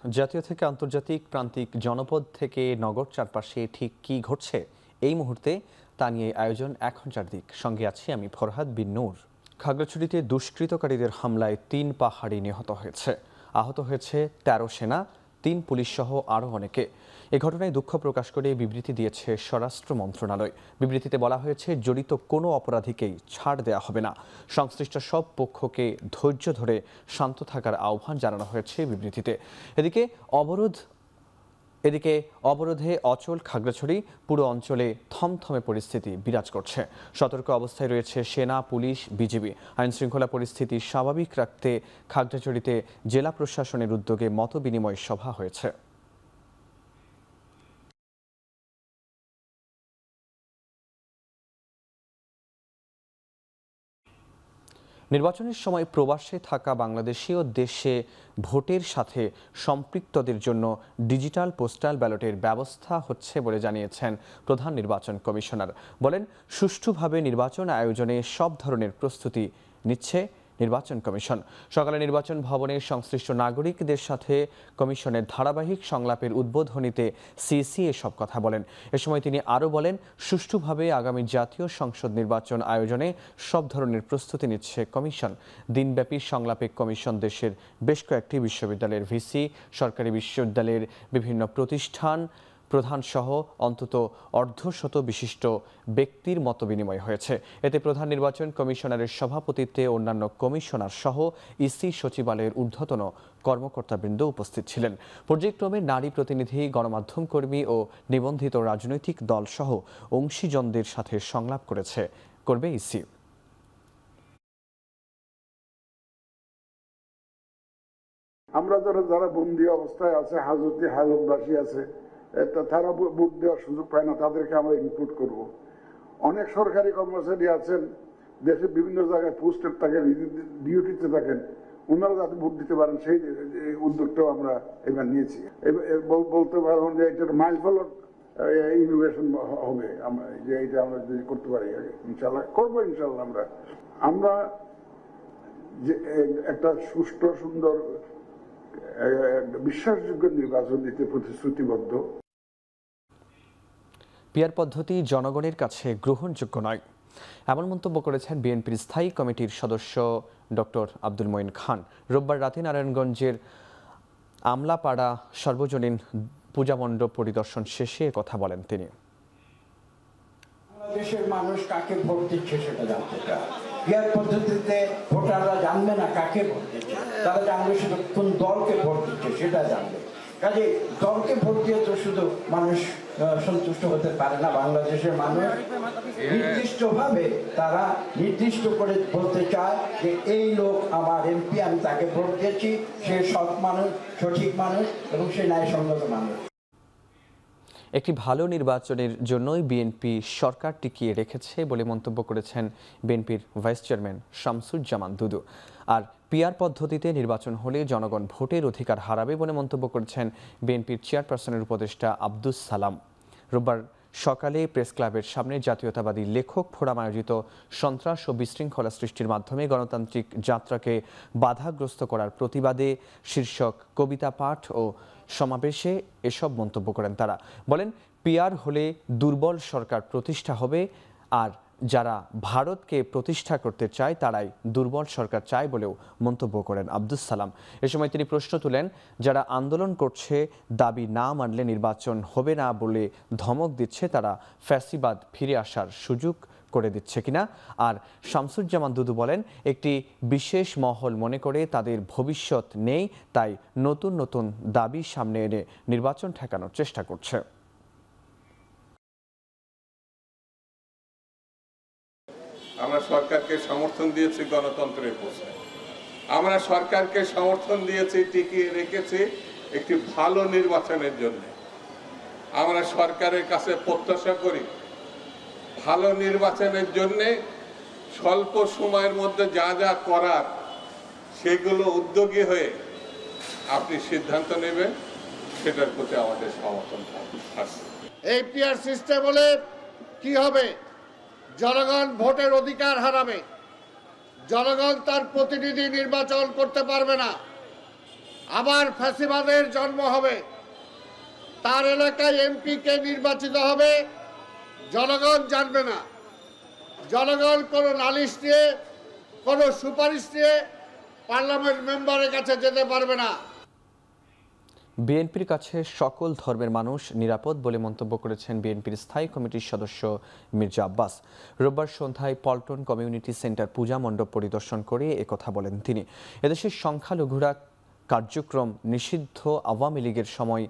জাতীয় থেকে আন্তর্জাতিক, প্রান্তিক, জনপদ থেকে নগর চারপাশে ঠিক কি ঘটছে এই মুহূর্তে তা নিয়ে আয়োজন এখন চারদিক। সঙ্গে আছি আমি ফরহাদ বিন নূর। খাগড়াছড়িতে দুষ্কৃতকারীদের হামলায় ৩ পাহাড়ি নিহত হয়েছে, আহত হয়েছে ১৩ সেনা, ৩ পুলিশ সহ আরও অনেকে। এ ঘটনায় দুঃখ প্রকাশ করে বিবৃতি দিয়েছে স্বরাষ্ট্র মন্ত্রণালয়। বিবৃতিতে বলা হয়েছে, জড়িত কোনো অপরাধীকেই ছাড় দেওয়া হবে না। সংশ্লিষ্ট সব পক্ষকে ধৈর্য ধরে শান্ত থাকার আহ্বান জানানো হয়েছে বিবৃতিতে। এদিকে অবরোধে অচল খাগড়াছড়ি, পুরো অঞ্চলে থমথমে পরিস্থিতি বিরাজ করছে। সতর্ক অবস্থায় রয়েছে সেনা, পুলিশ, বিজিবি। আইনশৃঙ্খলা পরিস্থিতি স্বাভাবিক রাখতে খাগড়াছড়িতে জেলা প্রশাসনের উদ্যোগে মতবিনিময় সভা হয়েছে। নির্বাচনের সময় প্রবাসে থাকা বাংলাদেশি ও দেশে ভোটের সাথে সম্পৃক্তদের জন্য ডিজিটাল পোস্টাল ব্যালটের ব্যবস্থা হচ্ছে বলে জানিয়েছেন প্রধান নির্বাচন কমিশনার। বলেন, সুষ্ঠুভাবে নির্বাচন আয়োজনে সব ধরনের প্রস্তুতি নিচ্ছে নির্বাচন কমিশন। সকালে নির্বাচন ভবনে সংশ্লিষ্ট নাগরিকদের সাথে কমিশনের ধারাবাহিক সংলাপের উদ্বোধনীতে সিসি এসব কথা বলেন। এ সময় তিনি আরও বলেন, সুষ্ঠুভাবে আগামী জাতীয় সংসদ নির্বাচন আয়োজনে সব ধরনের প্রস্তুতি নিচ্ছে কমিশন। দিনব্যাপী সংলাপে কমিশন দেশের বেশ কয়েকটি বিশ্ববিদ্যালয়ের ভিসি, সরকারি বিশ্ববিদ্যালয়ের বিভিন্ন প্রতিষ্ঠান প্রধান সহ অন্তত অর্ধশত বিশিষ্ট ব্যক্তির মতবিনিময় হয়েছে। এতে প্রধান নির্বাচন কমিশনারের সভাপতিত্বে অন্যান্য কমিশনার সহ ইসি সচিবালয়ের ঊর্ধ্বতন কর্মকর্তাবৃন্দ উপস্থিত ছিলেন। পর্যায়ক্রমে নারী প্রতিনিধি, গণমাধ্যম কর্মী ও নিবন্ধিত রাজনৈতিক দল সহ অংশীজনদের সাথে সংলাপ করবে ইসি। আমরা যারা বন্দী অবস্থায় আছে, হাজতবাসী আছে, তারা ভোট দেওয়ার সুযোগ পায় না, তাদেরকে আমরা ইনক্লুড করব। অনেক সরকারি কর্মচারী আছেন, দেশের বিভিন্ন জায়গায় পোস্টেড থাকেন, ডিউটিতে থাকেন, ওনারা যাতে ভোট দিতে পারেন সেই উদ্যোগটাও আমরা এবার নিয়েছি। বলতে পারবেন যে এটার মাইল ফলক ইনোভেশন হবে, যে এটা আমরা যদি করতে পারি ইনশাল্লাহ করবো। ইনশাল্লাহ আমরা যে একটা সুষ্ঠু, সুন্দর, বিশ্বাসযোগ্য নির্বাচন দিতে প্রতিশ্রুতিবদ্ধ। পিআর পদ্ধতি জনগণের কাছে গ্রহণযোগ্য নয়, এমন মন্তব্য করেছেন বিএনপির স্থায়ী কমিটির সদস্য ডক্টর আব্দুল মঈন খান। রোববার রাতে নারায়ণগঞ্জের আমলাপাড়া সর্বজনীন পূজা মণ্ডপ পরিদর্শন শেষে কথা বলেন তিনি। দেশের মানুষ কাকে ভোট দিচ্ছে সেটা জানতে চায়। পিআর পদ্ধতিতে ভোটাররা জানবে না কাকে ভোট দিচ্ছে, তারা জানবে শুধু কোন দলকে ভোট দিচ্ছে সেটা জানবে। কাজে দলকে ভোট দিয়ে তো শুধু মানুষ সন্তুষ্ট হতে পারে না। বাংলাদেশের মানুষ নির্দিষ্টভাবে তারা নির্দিষ্ট করে বলতে চায় যে এই লোক আমার এমপি, আমি তাকে ভোট দিয়েছি, সে সৎ মানুষ, সঠিক মানুষ এবং সে ন্যায়সঙ্গত মানুষ। একটি ভালো নির্বাচনের জন্যই বিএনপি সরকার টিকিয়ে রেখেছে বলে মন্তব্য করেছেন বিএনপির ভাইস চেয়ারম্যান শামসুজ্জামান দুদু। আর পিআর পদ্ধতিতে নির্বাচন হলে জনগণ ভোটের অধিকার হারাবে বলে মন্তব্য করেছেন বিএনপির চেয়ারপারসনের উপদেষ্টা আব্দুস সালাম। রোববার সকালে প্রেস ক্লাবের সামনে জাতীয়তাবাদী লেখক ফোরাম আয়োজিত সন্ত্রাস ও বিশৃঙ্খলা সৃষ্টির মাধ্যমে গণতান্ত্রিক যাত্রাকে বাধাগ্রস্ত করার প্রতিবাদে শীর্ষক কবিতা পাঠ ও সমাবেশে এসব মন্তব্য করেন তারা। বলেন, পিআর হলে দুর্বল সরকার প্রতিষ্ঠা হবে, আর যারা ভারতকে প্রতিষ্ঠা করতে চায় তারাই দুর্বল সরকার চায় বলেও মন্তব্য করেন আব্দুস সালাম। এ সময় তিনি প্রশ্ন তুলেন, যারা আন্দোলন করছে, দাবি না মানলে নির্বাচন হবে না বলে ধমক দিচ্ছে, তারা ফ্যাসিবাদ ফিরে আসার সুযোগ করে দিচ্ছে কিনা। আর শামসুজ্জামান দুদু বলেন, একটি বিশেষ মহল মনে করে তাদের ভবিষ্যৎ নেই, তাই নতুন নতুন দাবি সামনে এনে নির্বাচন ঠেকানোর চেষ্টা করছে। আমরা সরকারকে সমর্থন দিয়েছি গণতন্ত্রের প্রশ্নে, আমরা সরকারকে সমর্থন দিয়েছি, টিকিয়ে রেখেছি একটি ভালো নির্বাচনের জন্য। আমরা সরকারের কাছে প্রত্যাশা করি ভালো নির্বাচনের জন্য স্বল্প সময়ের মধ্যে যা যা করার সেগুলো উদ্যোগী হয়ে আপনি সিদ্ধান্ত নেবেন, সেটার প্রতি আমাদের সমর্থন আছে। এই পিআর সিস্টেম হলে কি হবে? জনগণ ভোটের অধিকার হারাবে, জনগণ তার প্রতিনিধি নির্বাচন করতে পারবে না। আবার ফ্যাসিবাদের জন্ম হবে। তার এলাকায় এমপি কে নির্বাচিত হবে, জনগণ জানবে না। জনগণ কোনো নালিশ নিয়ে, কোনো সুপারিশ নিয়ে পার্লামেন্ট মেম্বারের কাছে যেতে পারবে না। বিএনপির কাছে সকল ধর্মের মানুষ নিরাপদ বলে মন্তব্য করেছেন বিএনপির স্থায়ী কমিটির সদস্য মির্জা আব্বাস। রোববার সন্ধ্যায় পল্টন কমিউনিটি সেন্টার পূজা মণ্ডপ পরিদর্শন করে একথা বলেন তিনি। এদেশের সংখ্যালঘুরা কার্যক্রম নিষিদ্ধ আওয়ামী লীগের সময়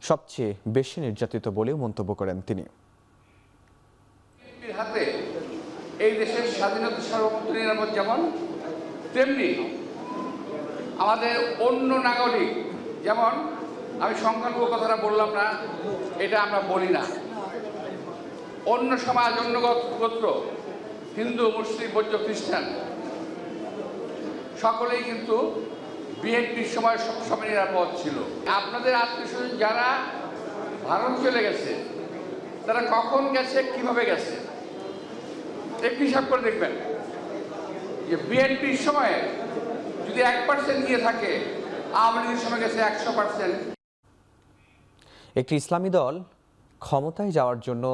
সবচেয়ে বেশি নির্যাতিত বলেও মন্তব্য করেন তিনি। হাতে এই দেশের স্বাধীনতা সার্বভৌমত্ব নিরাপদ যেমন, তেমনি আমাদের অন্য নাগরিক, যেমন আমি সংখ্যালঘু কথাটা বললাম না, এটা আমরা বলি না, অন্য সমাজ, অন্য গোত্র, হিন্দু, মুসলিম, বৌদ্ধ, খ্রিস্টান সকলেই কিন্তু বিএনপির সময় সবসময় নিরাপদ ছিল। আপনাদের আত্মীয়স্বজন যারা ভারত চলে গেছে, তারা কখন গেছে, কিভাবে গেছে, একটু হিসাব করে দেখবেন যে বিএনপির সময়ে যদি 1% গিয়ে থাকে, আওয়ামী লীগের সময় গেছে 100%। একটি ইসলামী দল ক্ষমতায় যাওয়ার জন্য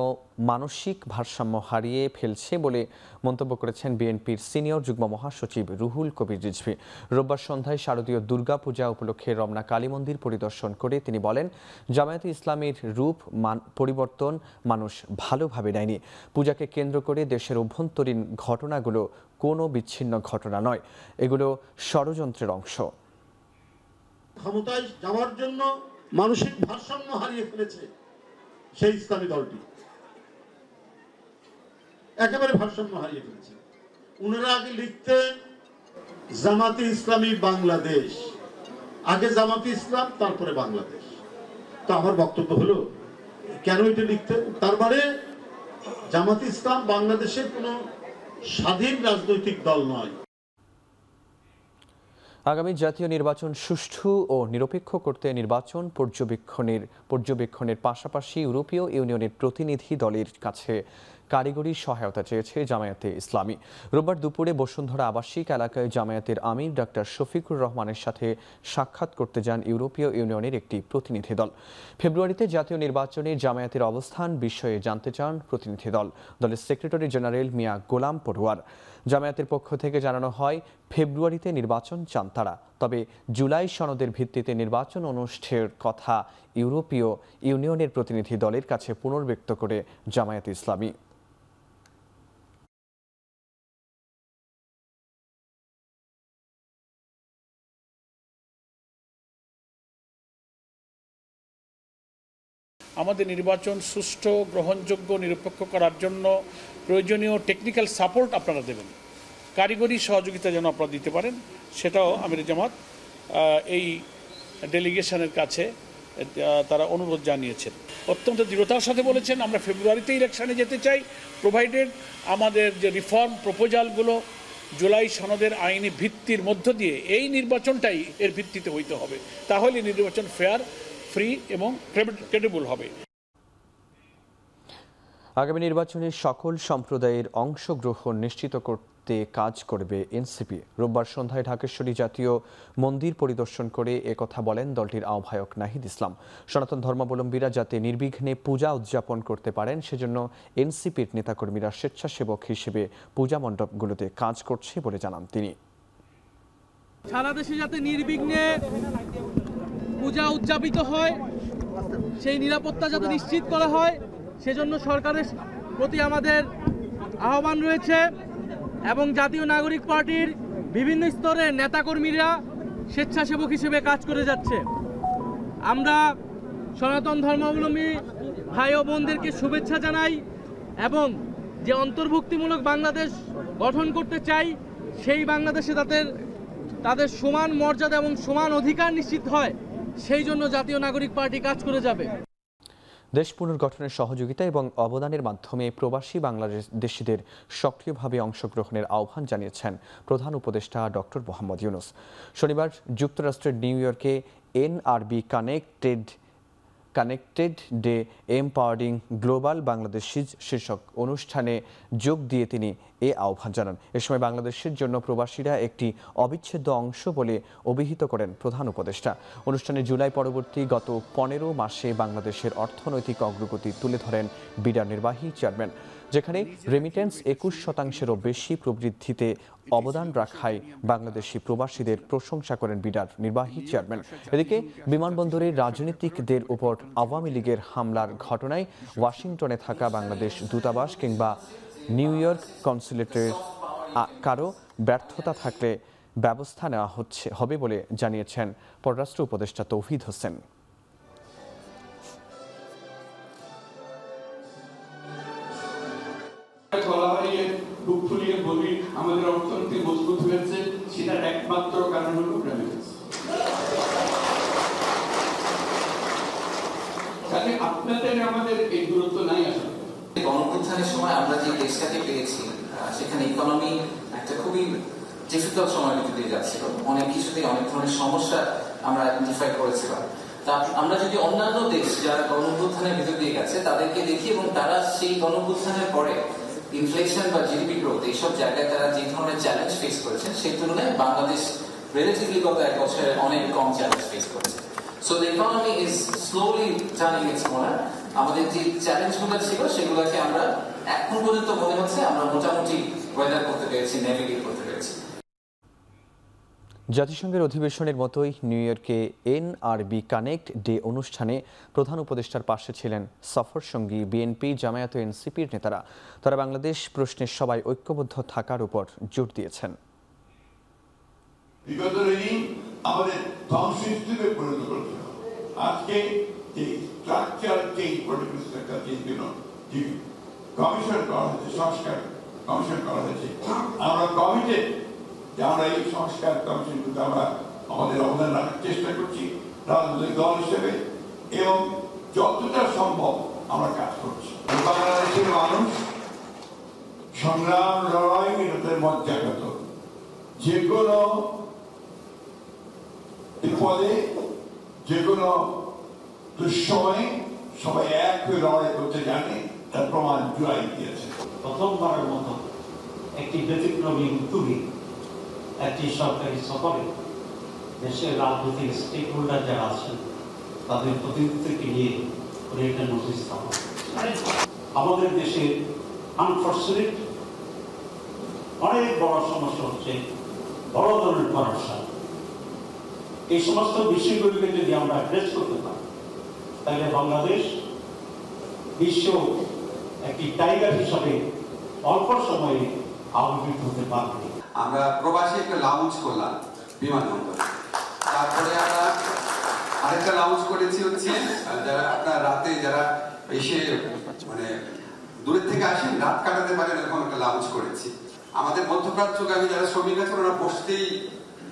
মানসিক ভারসাম্য হারিয়ে ফেলছে বলে মন্তব্য করেছেন বিএনপির সিনিয়র যুগ্ম মহাসচিব রুহুল কবির রিজভী। রোববার সন্ধ্যায় শারদীয় দুর্গাপূজা উপলক্ষে রমনা কালী মন্দির পরিদর্শন করে তিনি বলেন, জামায়াতে ইসলামীর রূপ পরিবর্তন মানুষ ভালোভাবে নেয়নি। পূজাকে কেন্দ্র করে দেশের অভ্যন্তরীণ ঘটনাগুলো কোনো বিচ্ছিন্ন ঘটনা নয়, এগুলো ষড়যন্ত্রের অংশ। ক্ষমতায় যাওয়ার জন্য মানসিক ভারসাম্য হারিয়ে ফেলেছে সেই ইসলামী দলটি, একেবারে ভারসাম্য হারিয়ে ফেলেছে। উনারা আগে লিখতেন জামাতে ইসলামী বাংলাদেশ, আগে জামাতে ইসলাম, তারপরে বাংলাদেশ। তো আমার বক্তব্য হলো, কেন এটা লিখতেন? তার মানে জামাতে ইসলাম বাংলাদেশের কোনো স্বাধীন রাজনৈতিক দল নয়। আগামী জাতীয় নির্বাচন সুষ্ঠু ও নিরপেক্ষ করতে নির্বাচন পর্যবেক্ষণের পাশাপাশি ইউরোপীয় ইউনিয়নের প্রতিনিধি দলের কাছে কারিগরি সহায়তা চেয়েছে জামায়াতে ইসলামী। রোববার দুপুরে বসুন্ধরা আবাসিক এলাকায় জামায়াতের আমির ডাক্তার শফিকুর রহমানের সাথে সাক্ষাৎ করতে যান ইউরোপীয় ইউনিয়নের একটি প্রতিনিধি দল। ফেব্রুয়ারিতে জাতীয় নির্বাচনে জামায়াতের অবস্থান বিষয়ে জানতে চান প্রতিনিধি দল। দলের সেক্রেটারি জেনারেল মিয়া গোলাম পড়ুয়ার। জামায়াতের পক্ষ থেকে জানানো হয়, ফেব্রুয়ারিতে নির্বাচন চান তারা, তবে জুলাই সনদের ভিত্তিতে নির্বাচন অনুষ্ঠের কথা ইউরোপীয় ইউনিয়নের প্রতিনিধি দলের কাছে পুনর্ব্যক্ত করে জামায়াতে ইসলামী। আমাদের নির্বাচন সুষ্ঠু, গ্রহণযোগ্য, নিরপেক্ষ করার জন্য প্রয়োজনীয় টেকনিক্যাল সাপোর্ট আপনারা দেবেন, কারিগরি সহযোগিতা যেন আপনারা দিতে পারেন, সেটাও আমির জামাত এই ডেলিগেশনের কাছে তারা অনুরোধ জানিয়েছেন। অত্যন্ত দৃঢ়তার সাথে বলেছেন, আমরা ফেব্রুয়ারিতে ইলেকশনে যেতে চাই, প্রোভাইডেড আমাদের যে রিফর্ম প্রপোজালগুলো জুলাই সনদের আইনি ভিত্তির মধ্য দিয়ে এই নির্বাচনটাই এর ভিত্তিতে হইতে হবে, তাহলে নির্বাচন ফেয়ার, ফ্রি এবং ক্রেডিবল হবে। আগামী নির্বাচনে সকল সম্প্রদায়ের অংশগ্রহণ নিশ্চিত করতে কাজ করবে এনসিপি। রোববার সন্ধ্যায় ঢাকেশ্বরী জাতীয় মন্দির পরিদর্শন করে একথা বলেন দলটির আহ্বায়ক নাহিদ ইসলাম। সনাতন ধর্মাবলম্বীরা যাতে নির্বিঘ্নে পূজা উদযাপন করতে পারেন, সেজন্য এনসিপির নেতাকর্মীরা স্বেচ্ছাসেবক হিসেবে পূজা মণ্ডপগুলোতে কাজ করছে বলে জানান তিনি। সারা দেশে যাতে নির্বিঘ্নে পূজা উদযাপিত হয়, সেই নিরাপত্তা যাতে নিশ্চিত করা হয়, সেজন্য সরকারের প্রতি আমাদের আহ্বান রয়েছে এবং জাতীয় নাগরিক পার্টির বিভিন্ন স্তরের নেতাকর্মীরা স্বেচ্ছাসেবক হিসেবে কাজ করে যাচ্ছে। আমরা সনাতন ধর্মাবলম্বী ভাই ও বোনদেরকে শুভেচ্ছা জানাই এবং যে অন্তর্ভুক্তিমূলক বাংলাদেশ গঠন করতে চাই, সেই বাংলাদেশে তাদের সমান মর্যাদা এবং সমান অধিকার নিশ্চিত হয়, সেই জন্য জাতীয় নাগরিক পার্টি কাজ করে যাবে। দেশ পুনর্গঠনের সহযোগিতা এবং অবদানের মাধ্যমে প্রবাসী বাংলাদেশিদের সক্রিয়ভাবে অংশগ্রহণের আহ্বান জানিয়েছেন প্রধান উপদেষ্টা ডক্টর মোহাম্মদ ইউনূস। শনিবার যুক্তরাষ্ট্রের নিউ ইয়র্কে NRB connected day empowering global Bangladesh শীর্ষক অনুষ্ঠানে যোগ দিয়ে তিনি এ আহ্বান জানান। এ সময় বাংলাদেশের জন্য প্রবাসীরা একটি অবিচ্ছেদ্য অংশ বলে অভিহিত করেন প্রধান উপদেষ্টা। অনুষ্ঠানে জুলাই পরবর্তী গত 15 মাসে বাংলাদেশের অর্থনৈতিক অগ্রগতি তুলে ধরেন বিডার নির্বাহী চেয়ারম্যান, যেখানে রেমিটেন্স 21%-এরও বেশি প্রবৃদ্ধিতে অবদান রাখায় বাংলাদেশি প্রবাসীদের প্রশংসা করেন বিডার নির্বাহী চেয়ারম্যান। এদিকে বিমানবন্দরে রাজনীতিকদের উপর আওয়ামী লীগের হামলার ঘটনায় ওয়াশিংটনে থাকা বাংলাদেশ দূতাবাস কিংবা নিউ ইয়র্ক কনসুলেটের কারো ব্যর্থতা থাকলে ব্যবস্থা নেওয়া হবে বলে জানিয়েছেন পররাষ্ট্র উপদেষ্টা তৌহিদ হোসেন। আমাদের অর্থনীতি মজবুত হয়েছে, সেটার একমাত্র কারণ হলো রেমিটেন্স। আপনাদের আমাদের এই দূরত্ব নাই আসলে। গণঅভ্যুত্থানের সময় আমরা যে দেশটাকে পেয়েছি সেখানে ইকোনমি একটা খুবই ডিফিকাল্ট সময়ের ভিতর দিয়ে যাচ্ছিল। অনেক কিছুতেই অনেক ধরনের সমস্যা আমরা আইডেন্টিফাই করেছিলাম। তা আমরা যদি অন্যান্য দেশ যারা গণঅভ্যুত্থানের ভিতর দিয়ে গেছে তাদেরকে দেখি এবং তারা সেই গণঅভ্যুত্থানের পরে ইনফ্লেশন বা জিডিপি গ্রোথ এইসব জায়গায় তারা যে ধরনের চ্যালেঞ্জ ফেস করেছেন সেই তুলনায় বাংলাদেশ রিলেটিভলি গত 1 বছরে অনেক কম চ্যালেঞ্জ ফেস করেছে। So the economy is slowly turning it's corner. আমাদের যে চ্যালেঞ্জগুলো ছিল সেগুলোকে আমরা এখন পর্যন্ত মনে হচ্ছে আমরা মোটামুটি ওয়েদার করতে পেরেছি, নেভিগেট করতে পেরেছি। জাতিসংঘের অধিবেশনের মতোই নিউ ইয়র্কে NRB কানেক্ট ডে অনুষ্ঠানে প্রধান উপদেষ্টার পাশে ছিলেন সফর সঙ্গী বিএনপি, জামায়াত ও এনসিপির নেতারা। তারা বাংলাদেশ প্রশ্নে সবাই ঐক্যবদ্ধ থাকার উপর জোর দিয়েছেন। বিগত দিন আমাদের ধ্বংসস্তূপে পরিণত করেছিল। আজকে যে structural change, political structure change জন্য যে কমিশন করা হয়েছে, সংস্কার কমিশন করা হয়েছে, আমরা কমিটেড যে আমরা এই সংস্কার কমিশনগুলোতে আমরা আমাদের অবদান রাখার চেষ্টা করছি রাজনৈতিক দল হিসেবে এবং যতটা সম্ভব আমরা কাজ করছি। বাংলাদেশের মানুষ সংগ্রাম, লড়াই, মিনতের মজ্জাগত। যে কোনো বিপদে, যে কোনো দুঃসময়ে সবাই এক হয়ে লড়াই করতে জানে, তার প্রমাণ জুলাই দিয়েছে। প্রথমবারের মতো একটি ব্যতিক্রমী উদ্যোগী একটি সরকারি সফরে দেশের রাজনৈতিক স্টেক হোল্ডার যারা আছেন তাদের প্রতিনিধিত্বকে নিয়ে একটা নোটিশ স্থাপন। আমাদের দেশে আনফর্চুনেট অনেক বড় সমস্যা হচ্ছে বড় ধরনের করাপশন। এই সমস্ত বিষয়গুলিকে যদি আমরা অ্যাড্রেস করতে পারি তাহলে বাংলাদেশ বিশ্ব একটি টাইগার হিসাবে অল্প সময়ে আবির্ভূত হতে পারবে। আমরা প্রবাসী একটা লাউঞ্জ করলাম বিমানবন্দরে, তারপরে আমরা আরেকটা লাউঞ্জ করেছি হচ্ছে যারা আপনার রাতে যারা এসে মানে দূরের থেকে আসেন রাত কাটাতে পারেন এরকম একটা লাউঞ্জ করেছি। আমাদের মধ্যপ্রাচ্যগামী যারা শ্রমিক আছেন ওরা বসতেই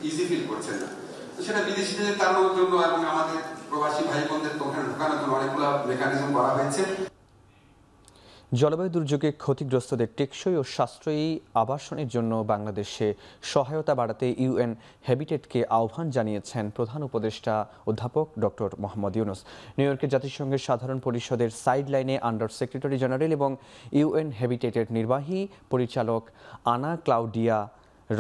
ইজি ফিল করছেন না, তো সেটা বিদেশিদের তাড়ানোর জন্য এবং আমাদের প্রবাসী ভাই বোনদের ওখানে ঢোকানোর জন্য অনেকগুলো মেকানিজম করা হয়েছে। জলবায়ু দুর্যোগে ক্ষতিগ্রস্তদের টেকসই ও সাশ্রয়ী আবাসনের জন্য বাংলাদেশে সহায়তা বাড়াতে ইউএন হ্যাবিটেটকে আহ্বান জানিয়েছেন প্রধান উপদেষ্টা অধ্যাপক ডক্টর মোহাম্মদ ইউনুস। নিউ ইয়র্কে জাতিসংঘের সাধারণ পরিষদের সাইডলাইনে আন্ডার সেক্রেটারি জেনারেল এবং ইউএন হ্যাবিটেটের নির্বাহী পরিচালক আনা ক্লাউডিয়া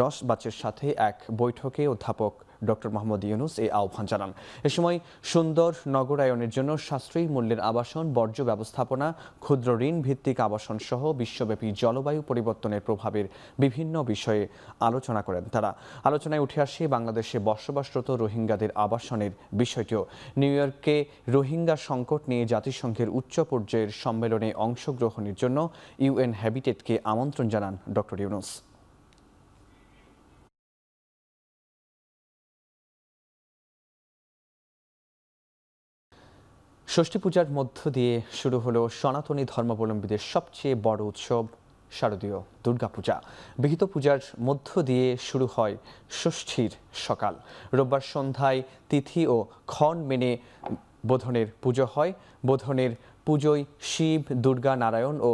রসবাচের সাথে এক বৈঠকে অধ্যাপক ডক্টর মোহাম্মদ ইউনুস এই আহ্বান জানান। এ সময় সুন্দর নগরায়নের জন্য সাশ্রয়ী মূল্যের আবাসন, বর্জ্য ব্যবস্থাপনা, ক্ষুদ্র ঋণ ভিত্তিক আবাসন সহ বিশ্বব্যাপী জলবায়ু পরিবর্তনের প্রভাবের বিভিন্ন বিষয়ে আলোচনা করেন তারা। আলোচনায় উঠে আসে বাংলাদেশে বসবাসরত রোহিঙ্গাদের আবাসনের বিষয়টিও। নিউ ইয়র্কে রোহিঙ্গা সংকট নিয়ে জাতিসংঘের উচ্চ পর্যায়ের সম্মেলনে অংশগ্রহণের জন্য ইউএন হ্যাবিটেটকে আমন্ত্রণ জানান ডক্টর ইউনুস। ষষ্ঠী পূজার মধ্য দিয়ে শুরু হলো সনাতনী ধর্মাবলম্বীদের সবচেয়ে বড় উৎসব শারদীয় দুর্গাপূজা। বিহিত পূজার মধ্য দিয়ে শুরু হয় ষষ্ঠীর সকাল। রোববার সন্ধ্যায় তিথি ও ক্ষণ মেনে বোধনের পুজো হয়। বোধনের পুজোয় শিব, দুর্গা, নারায়ণ ও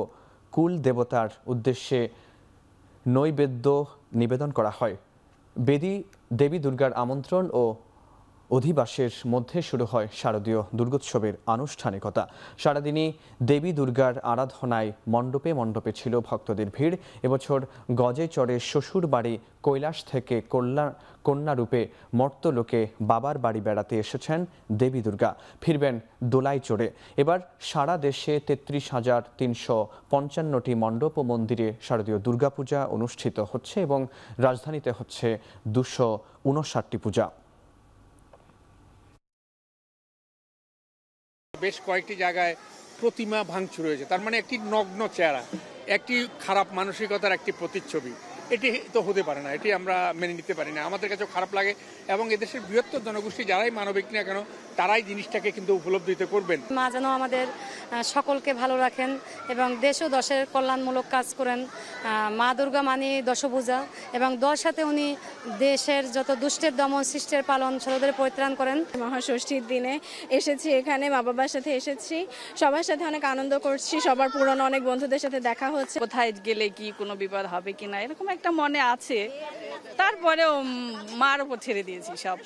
কুল দেবতার উদ্দেশ্যে নৈবেদ্য নিবেদন করা হয়। দেবী দুর্গার আমন্ত্রণ ও অধিবাসের মধ্যে শুরু হয় শারদীয় দুর্গোৎসবের আনুষ্ঠানিকতা। সারাদিনই দেবী দুর্গার আরাধনায় মণ্ডপে মণ্ডপে ছিল ভক্তদের ভিড়। এবছর গজে চড়ে শ্বশুর বাড়ি কৈলাস থেকে কন্যারূপে মর্তলোকে বাবার বাড়ি বেড়াতে এসেছেন দেবী দুর্গা। ফিরবেন দোলায় চড়ে। এবার সারা দেশে ৩৩,৩৫৫টি মণ্ডপ ও মন্দিরে শারদীয় দুর্গাপূজা অনুষ্ঠিত হচ্ছে এবং রাজধানীতে হচ্ছে ২৫৯টি পূজা। বেশ কয়েকটি জায়গায় প্রতিমা ভাঙচুর হয়েছে, তার মানে একটি নগ্ন চেহারা, একটি খারাপ মানসিকতার একটি প্রতিচ্ছবি। এটি তো হতে পারে না, এটি আমরা মেনে নিতে পারি না, আমাদের কাছেও খারাপ লাগে। এবং এদেশের বৃহত্তর জনগোষ্ঠী যারাই মানবিক না কেন তারাই জিনিসটাকে কিন্তু উপলব্ধিতে করবেন। মা যেন আমাদের সকলকে ভালো রাখেন এবং দেশ ও দশের কল্যাণমূলক কাজ করেন। মা দুর্গা মানে দশভূজা এবং দশ সাথে উনি দেশের যত দুষ্টের দমন সৃষ্টের পালন ছোটদের পরিত্রাণ করেন। মহাষষ্ঠীর দিনে এসেছি এখানে, মা বাবার সাথে এসেছি, সবার সাথে অনেক আনন্দ করছি, সবার পুরনো অনেক বন্ধুদের সাথে দেখা হচ্ছে। কোথায় গেলে কি কোনো বিপদ হবে কিনা এরকম একটা মনে আছে, তারপরেও মার উপর ছেড়ে দিয়েছি সব।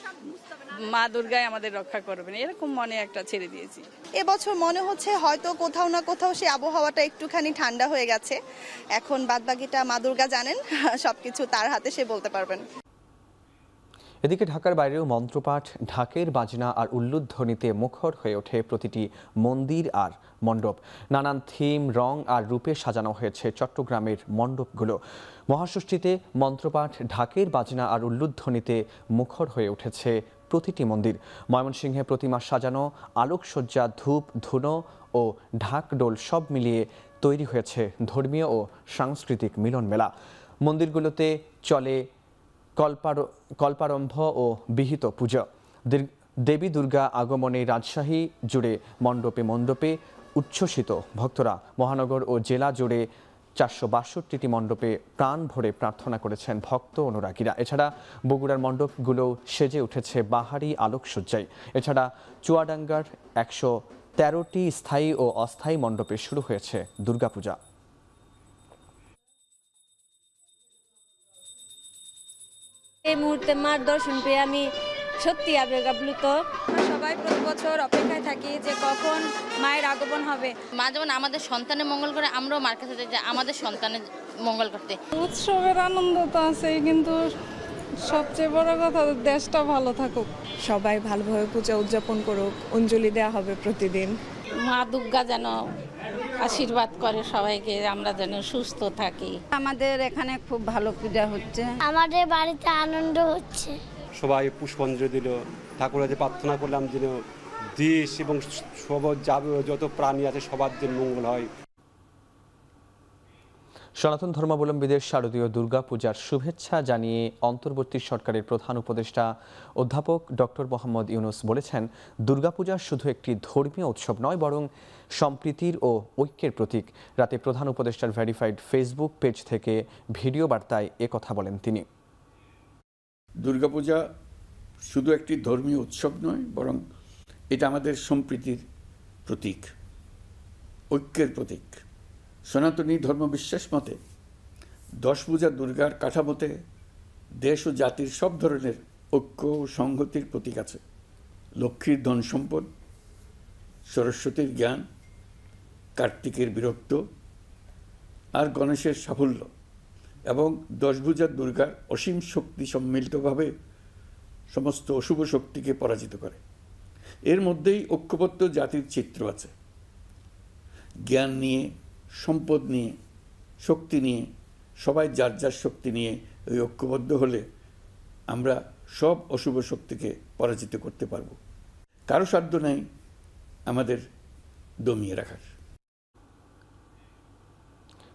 মা দুর্গাই আমাদের রক্ষা করবেন এরকম মনে একটা ছেড়ে দিয়েছি। এবছর মনে হচ্ছে হয়তো কোথাও না কোথাও সেই আবহাওয়াটা একটুখানি ঠান্ডা হয়ে গেছে। এখন বাদবাকিটা মা দুর্গা জানেন, সবকিছু তার হাতে সে বলতে পারবেন। এদিকে ঢাকার বাইরেও মন্ত্রপাঠ, ঢাকের বাজনা আর উল্লুধ্বনিতে মুখর হয়ে ওঠে প্রতিটি মন্দির আর মণ্ডপ। নানান থিম, রং আর রূপে সাজানো হয়েছে চট্টগ্রামের মণ্ডপগুলো। মহাষষ্ঠীতে মন্ত্রপাঠ, ঢাকের বাজনা আর উল্লুধ্বনিতে মুখর হয়ে উঠেছে প্রতিটি মন্দির। ময়মনসিংহে প্রতিমা সাজানো, আলোকসজ্জা, ধূপ, ধুনো ও ঢাকডোল সব মিলিয়ে তৈরি হয়েছে ধর্মীয় ও সাংস্কৃতিক মিলন মেলা। মন্দিরগুলোতে চলে কল্পারম্ভ ও বিহিত পূজা। দেবী দুর্গা আগমনে রাজশাহী জুড়ে মণ্ডপে মণ্ডপে উচ্ছ্বসিত ভক্তরা। মহানগর ও জেলা জুড়ে ৪৬২টি মণ্ডপে প্রাণ ভরে প্রার্থনা করেছেন ভক্ত অনুরাগীরা। এছাড়া বগুড়ার মণ্ডপগুলো সেজে উঠেছে বাহারি আলোকসজ্জায়। এছাড়া চুয়াডাঙ্গার ১১৩টি স্থায়ী ও অস্থায়ী মণ্ডপে শুরু হয়েছে দুর্গাপূজা। এই মুহূর্তে মার দর্শন পেয়ে আমি সত্যি আবেগাপ্লুত। সবাই প্রতি বছর অপেক্ষায় থাকি যে কখন মায়ের আগমন হবে। মা যেমন আমাদের সন্তানের মঙ্গল করে, আমরাও মার কাছে যাই আমাদের সন্তানের মঙ্গল করতে। উৎসবের আনন্দ তো আছেই, কিন্তু সবচেয়ে বড় কথা দেশটা ভালো থাকুক, সবাই ভালোভাবে পূজা উদযাপন করুক। অঞ্জলি দেওয়া হবে প্রতিদিন। মা দুর্গা যেন আশীর্বাদ করে সবাইকে, আমরা যেন সুস্থ থাকি। আমাদের এখানে খুব ভালো পূজা হচ্ছে, আমাদের বাড়িতে আনন্দ হচ্ছে। সবাই পুষ্পাঞ্জলি দিল, ঠাকুরের প্রার্থনা করলাম যেন দেশ এবং সব যত প্রাণী আছে সবার যেন মঙ্গল হয়। সনাতন ধর্মাবলম্বীদের শারদীয় দুর্গাপূজার শুভেচ্ছা জানিয়ে অন্তর্বর্তী সরকারের প্রধান উপদেষ্টা অধ্যাপক ডক্টর মোহাম্মদ ইউনূস বলেছেন, দুর্গাপূজা শুধু একটি ধর্মীয় উৎসব নয়, বরং সম্প্রীতির ও ঐক্যের প্রতীক। রাতে প্রধান উপদেষ্টার ভেরিফাইড ফেসবুক পেজ থেকে ভিডিও বার্তায় একথা বলেন তিনি। দুর্গাপূজা শুধু একটি ধর্মীয় উৎসব নয়, বরং এটা আমাদের সম্প্রীতির প্রতীক, ঐক্যের প্রতীক। সনাতনী ধর্মবিশ্বাস মতে দশভূজা দুর্গার কাঠামোতে দেশ ও জাতির সব ধরনের ঐক্য ও সংহতির প্রতীক আছে। লক্ষ্মীর ধন সম্পদ, সরস্বতীর জ্ঞান, কার্তিকের বীরত্ব আর গণেশের সাফল্য এবং দশভূজা দুর্গার অসীম শক্তি সম্মিলিতভাবে সমস্ত অশুভ শক্তিকে পরাজিত করে। এর মধ্যেই ঐক্যবদ্ধ জাতির চিত্র আছে। জ্ঞান নিয়ে, সম্পদ নিয়ে, শক্তি নিয়ে, সবাই যার যার শক্তি নিয়ে ওই ঐক্যবদ্ধ হলে আমরা সব অশুভ শক্তিকে পরাজিত করতে পারব। কারো সাধ্য নেই আমাদের দমিয়ে রাখার।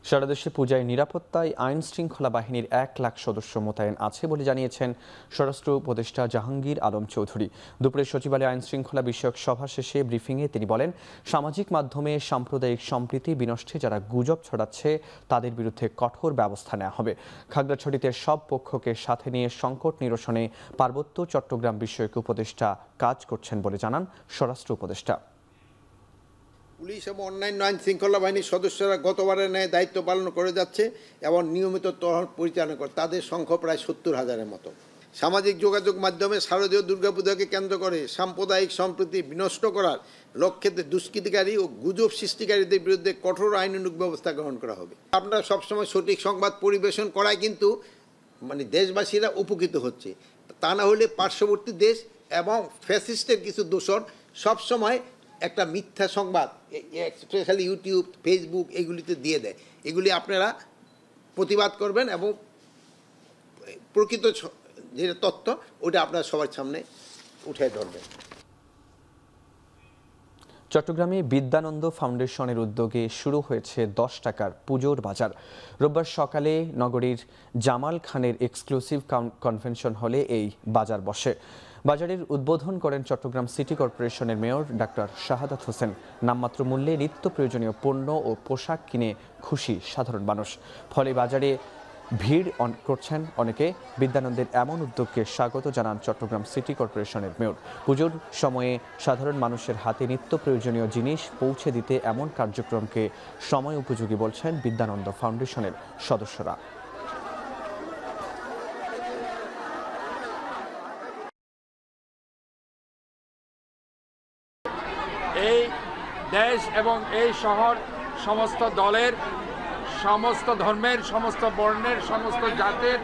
সারা দেশে পূজায় নিরাপত্তায় আইন শৃঙ্খলা বাহিনীর ১ লাখ সদস্য মোতায়েন আছে বলে জানিয়েছেন স্বরাষ্ট্র উপদেষ্টা জাহাঙ্গীর আলম চৌধুরী। দুপুরে সচিবালয়ে আইন শৃঙ্খলা বিষয়ক সভা শেষে ব্রিফিংয়ে তিনি বলেন, সামাজিক মাধ্যমে সাম্প্রদায়িক সম্প্রীতি বিনষ্টে যারা গুজব ছড়াচ্ছে তাদের বিরুদ্ধে কঠোর ব্যবস্থা নেওয়া হবে। খাগড়াছড়িতে সব পক্ষকে সাথে নিয়ে সংকট নিরসনে পার্বত্য চট্টগ্রাম বিষয়ক উপদেষ্টা কাজ করছেন বলে জানান স্বরাষ্ট্র উপদেষ্টা। পুলিশ এবং অন্যান্য আইন শৃঙ্খলা বাহিনীর সদস্যরা গতবারের ন্যায় দায়িত্ব পালন করে যাচ্ছে এবং নিয়মিত টহল পরিচালনা করে। তাদের সংখ্যা প্রায় ৭০,০০০-এর মতো। সামাজিক যোগাযোগ মাধ্যমে শারদীয় দুর্গাপূজাকে কেন্দ্র করে সাম্প্রদায়িক সম্প্রীতি বিনষ্ট করার লক্ষ্যে দুষ্কৃতিকারী ও গুজব সৃষ্টিকারীদের বিরুদ্ধে কঠোর আইনানুগ ব্যবস্থা গ্রহণ করা হবে। আপনারা সবসময় সঠিক সংবাদ পরিবেশন করায় কিন্তু দেশবাসীরা উপকৃত হচ্ছে, তা না হলে পার্শ্ববর্তী দেশ এবং ফ্যাসিস্টের কিছু দোসর সবসময় একটা মিথ্যা সংবাদ স্পেশালি ইউটিউব, ফেসবুক এগুলিতে দিয়ে দেয়। এগুলি আপনারা প্রতিবাদ করবেন এবং প্রকৃত যে তথ্য ওটা আপনারা সবার সামনে উঠে ধরবেন। চট্টগ্রামে বিদ্যানন্দ ফাউন্ডেশনের উদ্যোগে শুরু হয়েছে 10 টাকার পুজোর বাজার। রোববার সকালে নগরীর জামাল খানের এক্সক্লুসিভ কনভেনশন হলে এই বাজার বসে। বাজারের উদ্বোধন করেন চট্টগ্রাম সিটি কর্পোরেশনের মেয়র ডাক্তার শাহাদাত হোসেন। নামমাত্র মূল্যে নিত্য প্রয়োজনীয় পণ্য ও পোশাক কিনে খুশি সাধারণ মানুষ। ফলে বাজারে ভিড় করছেন অনেকে। বিদ্যানন্দের এমন উদ্যোগকে স্বাগত জানান চট্টগ্রাম সিটি কর্পোরেশনের মেয়র। পুজোর সময়ে সাধারণ মানুষের হাতে নিত্য প্রয়োজনীয় জিনিস পৌঁছে দিতে এমন কার্যক্রমকে সময় উপযোগী বলছেন বিদ্যানন্দ ফাউন্ডেশনের সদস্যরা। এই দেশ এবং এই শহর সমস্ত দলের, সমস্ত ধর্মের, সমস্ত বর্ণের, সমস্ত জাতের,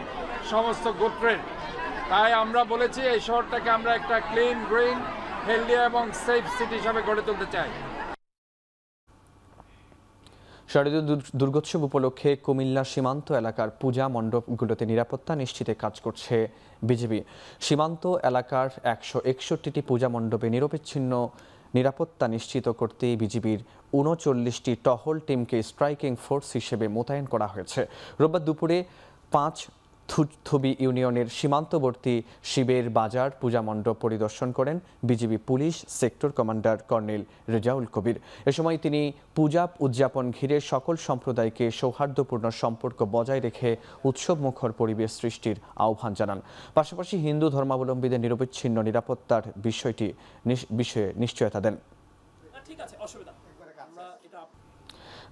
সমস্ত গোত্রের। তাই আমরা বলেছি এই শহরটাকে আমরা একটা ক্লিন, গ্রিন, হেলদি এবং সেফ সিটি হিসাবে গড়ে তুলতে চাই। শারদীয় দুর্গোৎসব উপলক্ষে কুমিল্লা সীমান্ত এলাকার পূজা মণ্ডপগুলোতে নিরাপত্তা নিশ্চিতে কাজ করছে বিজিবি। সীমান্ত এলাকার 161টি পূজা মণ্ডপে নিরবিচ্ছিন্ন নিরাপত্তা নিশ্চিত করতে বিজিবির 39টি টহল টিমকে স্ট্রাইকিং ফোর্স হিসেবে মোতায়েন করা হয়েছে। রোববার দুপুরে 5 থুবি ইউনিয়নের সীমান্তবর্তী শিবের বাজার পূজা মণ্ডপ পরিদর্শন করেন BGB police sector commander colonel Rezaul Kabir. এ সময় তিনি পূজা উদযাপন ঘিরে সকল সম্প্রদায়কে সৌহার্দ্যপূর্ণ সম্পর্ক বজায় রেখে উৎসবমুখর পরিবেশ সৃষ্টির আহ্বান জানান। পাশাপাশি হিন্দু ধর্মাবলম্বীদের নিরবিচ্ছিন্ন নিরাপত্তার বিষয়ে নিশ্চয়তা দেন।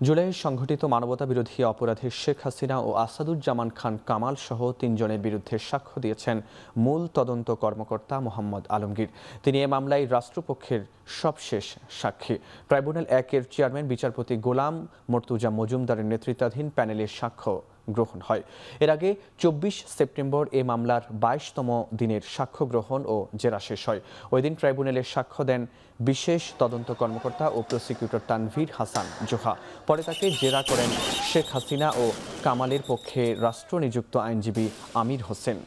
জুলাইয়ে সংঘটিত মানবতা বিরোধী অপরাধে শেখ হাসিনা ও আসাদুজ্জামান খান কামাল সহ 3 জনের বিরুদ্ধে সাক্ষ্য দিয়েছেন মূল তদন্ত কর্মকর্তা মোহাম্মদ আলমগীর। তিনি এ মামলায় রাষ্ট্রপক্ষের সবশেষ সাক্ষী। ট্রাইব্যুনাল 1-এর চেয়ারম্যান বিচারপতি গোলাম মর্তুজা মজুমদারের নেতৃত্বাধীন প্যানেলের সাক্ষ্য গ্রহণ হয়। এর আগে 24 সেপ্টেম্বর এ মামলার 22তম দিনের সাক্ষ্য গ্রহণ ও জেরা শেষ হয়। ওই দিন ট্রাইব্যুনালে সাক্ষ্য দেন বিশেষ তদন্ত কর্মকর্তা ও প্রসিকিউটর তানভীর হাসান জোহা। পরে তাকে জেরা করেন শেখ হাসিনা ও কামালের পক্ষে রাষ্ট্রনিযুক্ত আইনজীবী আমির হোসেন।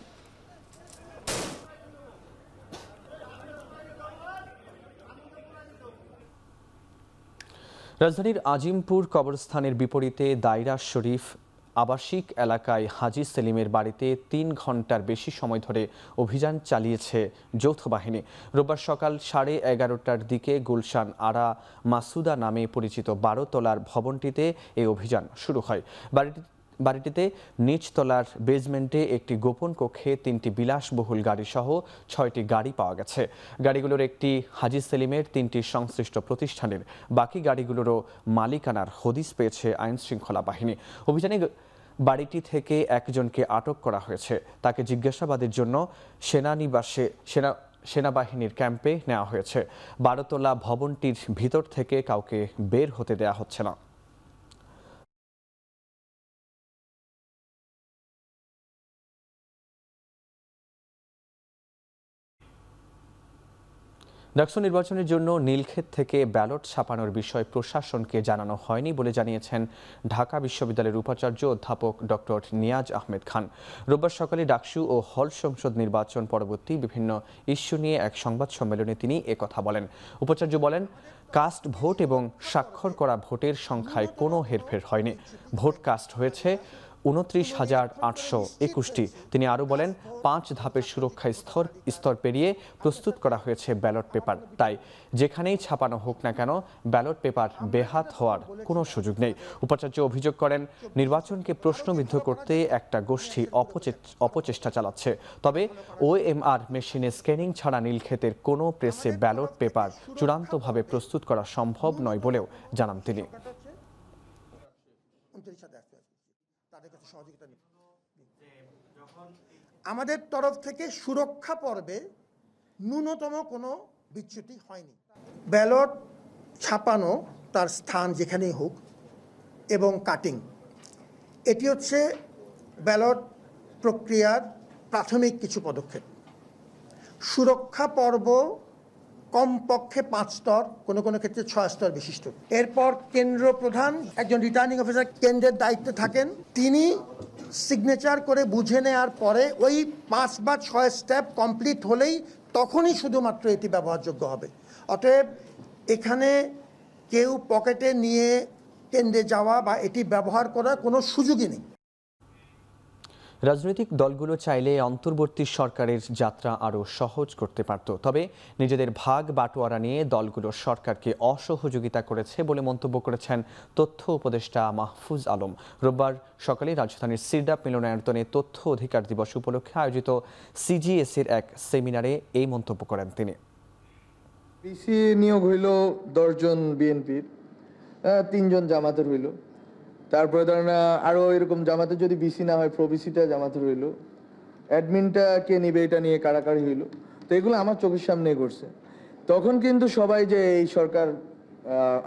রাজধানীর আজিমপুর কবরস্থানের বিপরীতে দায়রা শরীফ আবাসিক এলাকায় হাজি সেলিমের বাড়িতে 3 ঘন্টার বেশি সময় ধরে অভিযান চালিয়েছে যৌথ বাহিনী। রোববার সকাল 11:30টার দিকে গুলশান আরা মাসুদা নামে পরিচিত 12 তলার ভবনটিতে এই অভিযান শুরু হয়। বাড়িটিতে নিচতলার বেজমেন্টে একটি গোপন কক্ষে 3টি বিলাসবহুল গাড়ি সহ 6টি গাড়ি পাওয়া গেছে। গাড়িগুলোর একটি হাজি সেলিমের, 3টি সংশ্লিষ্ট প্রতিষ্ঠানের। বাকি গাড়িগুলোরও মালিকানার হদিস পেয়েছে আইন শৃঙ্খলা বাহিনী। অভিযানে বাড়িটি থেকে একজনকে আটক করা হয়েছে। তাকে জিজ্ঞাসাবাদের জন্য সেনাবাহিনীর ক্যাম্পে নেওয়া হয়েছে। 12 তলা ভবনটির ভিতর থেকে কাউকে বের হতে দেওয়া হচ্ছে না। ডাকসু নির্বাচনের জন্য নীলক্ষেত থেকে ব্যালট ছাপানোর বিষয় প্রশাসনকে জানানো হয়নি বলে জানিয়েছেন ঢাকা বিশ্ববিদ্যালয়ের উপাচার্য অধ্যাপক ডক্টর নিয়াজ আহমেদ খান। রোববার সকালে ডাকসু ও হল সংসদ নির্বাচন পরবর্তী বিভিন্ন ইস্যু নিয়ে এক সংবাদ সম্মেলনে তিনি একথা বলেন। উপাচার্য বলেন, কাস্ট ভোট এবং স্বাক্ষর করা ভোটের সংখ্যায় কোনো হেরফের হয়নি। ভোট কাস্ট হয়েছে 29,821টি। তিনি আরও বলেন, 5 ধাপের সুরক্ষা স্তর পেরিয়ে প্রস্তুত করা হয়েছে ব্যালট পেপার। তাই যেখানেই ছাপানো হোক না কেন ব্যালট পেপার বেহাত হওয়ার কোনো সুযোগ নেই। উপাচার্য অভিযোগ করেন, নির্বাচনকে প্রশ্নবিদ্ধ করতে একটা গোষ্ঠী অপচেষ্টা চালাচ্ছে। তবে OMR মেশিনে স্ক্যানিং ছাড়া নীলক্ষেতের কোনো প্রেসে ব্যালট পেপার চূড়ান্তভাবে প্রস্তুত করা সম্ভব নয় বলেও জানান তিনি। আমাদের তরফ থেকে সুরক্ষা পর্বে ন্যূনতম কোনো বিচ্যুতি হয়নি। ব্যালট ছাপানো তার স্থান যেখানেই হোক এবং কাটিং, এটি হচ্ছে ব্যালট প্রক্রিয়ার প্রাথমিক কিছু পদক্ষেপ। সুরক্ষা পর্ব কমপক্ষে 5 স্তর, কোনো কোনো ক্ষেত্রে 6 স্তর বিশিষ্ট। এরপর কেন্দ্র প্রধান, একজন রিটার্নিং অফিসার কেন্দ্রের দায়িত্বে থাকেন, তিনি সিগনেচার করে বুঝে নেওয়ার পরে ওই 5 বা 6 স্টেপ কমপ্লিট হলেই তখনই শুধুমাত্র এটি ব্যবহারযোগ্য হবে। অতএব এখানে কেউ পকেটে নিয়ে কেন্দ্রে যাওয়া বা এটি ব্যবহার করার কোনো সুযোগই নেই। রাজনৈতিক দলগুলো চাইলে অন্তর্বর্তী সরকারের যাত্রা আরও সহজ করতে পারত, তবে নিজেদের ভাগ বাটোয়ারা নিয়ে দলগুলো সরকারকে অসহযোগিতা করেছে বলে মন্তব্য করেছেন তথ্য উপদেষ্টা মাহফুজ আলম। রোববার সকালে রাজধানীর সিরডাপ মিলনায়তনে তথ্য অধিকার দিবস উপলক্ষে আয়োজিত সিজিএসের এক সেমিনারে এই মন্তব্য করেন তিনি। বিসি নিয়োগ হইল 10 জন বিএনপির, 3 জন জামাতের হইল, তারপরে ধরেন আরো এরকম জামাতে যদি বিসি না হয় প্রবিসিটা জামাতে হইলো, অ্যাডমিনটা কে নিবে এটা নিয়ে কাড়াকাড়ি হইলো। তো এগুলো আমার চোখের সামনে করছে। তখন কিন্তু সবাই যে এই সরকার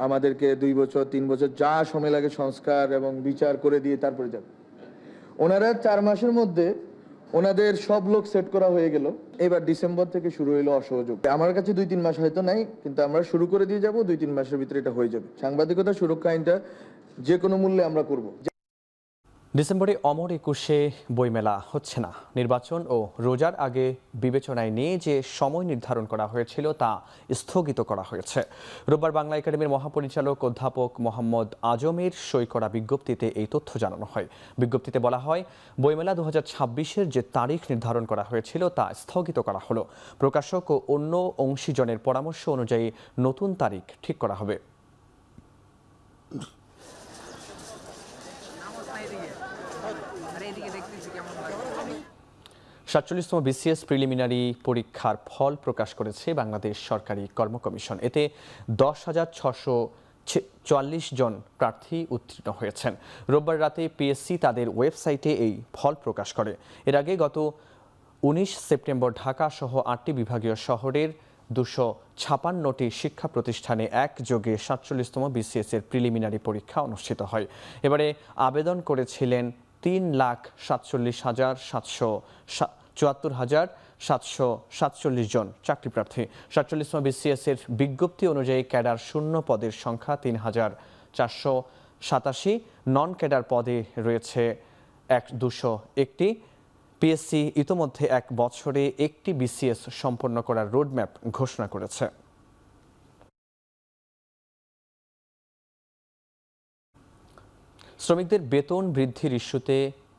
আমাদেরকে 2 বছর 3 বছর যা সময় লাগে সংস্কার এবং বিচার করে দিয়ে তারপরে যাবে, ওনারা 4 মাসের মধ্যে ওনাদের সব লোক সেট করা হয়ে গেল। এবার ডিসেম্বর থেকে শুরু হইলো অসহযোগ। আমার কাছে 2-3 মাস হয়তো নাই, কিন্তু আমরা শুরু করে দিয়ে যাব, 2-3 মাসের ভিতরে এটা হয়ে যাবে। সাংবাদিকতা সুরক্ষা আইনটা যে কোনো মূল্যে আমরা করব। ডিসেম্বরে অমর একুশে বইমেলা হচ্ছে না। নির্বাচন ও রোজার আগে বিবেচনায় নিয়ে যে সময় নির্ধারণ করা হয়েছিল তা স্থগিত করা হয়েছে। রোববার বাংলা একাডেমির মহাপরিচালক অধ্যাপক মোহাম্মদ আজমের সই করা বিজ্ঞপ্তিতে এই তথ্য জানানো হয়। বিজ্ঞপ্তিতে বলা হয়, বইমেলা 2026-এর যে তারিখ নির্ধারণ করা হয়েছিল তা স্থগিত করা হলো। প্রকাশক ও অন্য অংশীজনের পরামর্শ অনুযায়ী নতুন তারিখ ঠিক করা হবে। 47তম বিসিএস প্রিলিমিনারি পরীক্ষার ফল প্রকাশ করেছে বাংলাদেশ সরকারি কর্ম কমিশন। এতে 10,644 জন প্রার্থী উত্তীর্ণ হয়েছেন। রোববার রাতে পিএসসি তাদের ওয়েবসাইটে এই ফল প্রকাশ করে। এর আগে গত 19 সেপ্টেম্বর ঢাকা সহ 8টি বিভাগীয় শহরের 256টি শিক্ষা প্রতিষ্ঠানে একযোগে 47তম বিসিএস এর প্রিলিমিনারি পরীক্ষা অনুষ্ঠিত হয়। এবারে আবেদন করেছিলেন 3,47,747 জন চাকরি প্রার্থী। 47তম বিসিএস এর বিজ্ঞপ্তি অনুযায়ী ক্যাডার শূন্য পদের সংখ্যা 3,487, নন ক্যাডার পদে রয়েছে 201টি। পিএসসি ইতোমধ্যে 1 বছরে 1টি বিসিএস সম্পন্ন করার রোডম্যাপ ঘোষণা করেছে। শ্রমিকদের বেতন বৃদ্ধির